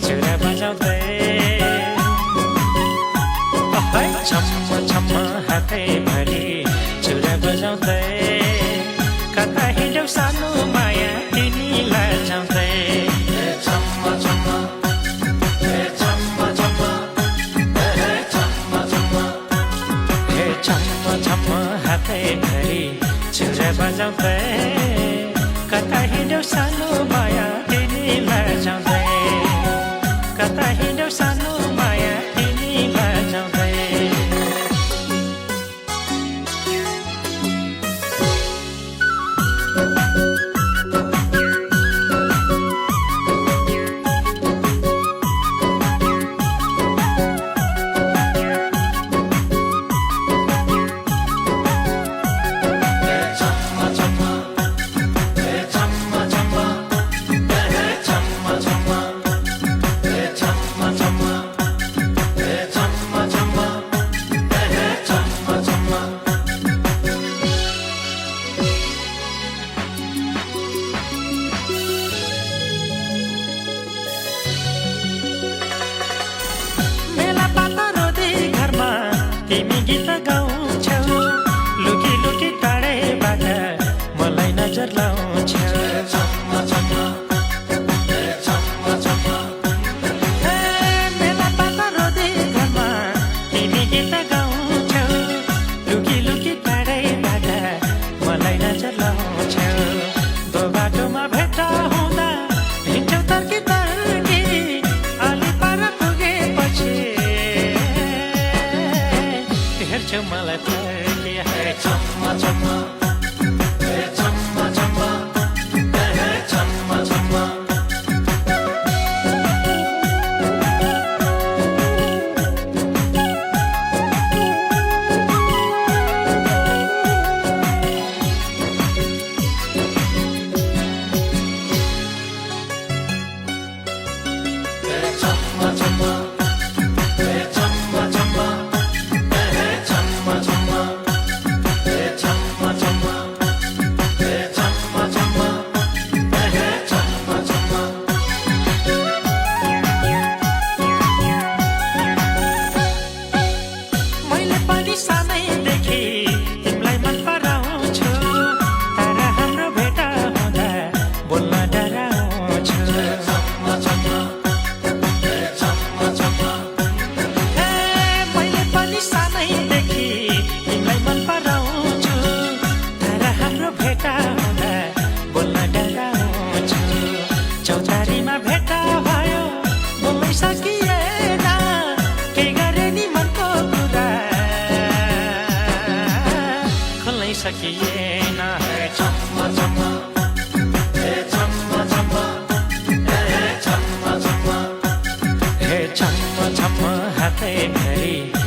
चुरा बजाउँदै छम्म छम्म हातैभरि चुरा बजाउँदै कता हिँड्यौ सानो माया तिमीलाई लजाउँदै छम्म छम्म छम्म छम्म छम्म छम्म छम्म छम्म हातैभरि चुरा बजाउँदै कता हिँड्यौ सानो माया तिमीलाई लजाउँदै कता हिँड्यौ सानो माया तिमीलाई लजाउँदै तिमी गीत गाउँछौ लुकी लुकी टाढैबाट मलाई नजर लाउँछौ मेला पाता रोदी घरमा तिमी गीत गाउँछौ लुकी लुकी टाढैबाट मलाई नजर लाउँछौ दो बाटोमा भेट्टा हुँदा हिँड्छौ तर्की तर्की अलि पर पुगेपछि हेर्छौ मलाई फर्की छम्म छम्म छम्म छम्म छम्म छम्म सानैदेखि तिमीलाई मन पराउँछु तर हाम्रो भेट हुँदा बोल्न डराउँछु मैले पनि सानैदेखि तिमीलाई मन पराउँछु तर हाम्रो भेट हुँदा बोल्न डराउँछु चौतारीमा भेट भयो बोल्नै सकिएन के गरे नि मनको कुरा सकिएन छम्म छम्म छम्म छम्म छम्म छम्म छम्म छम्म हातैभरि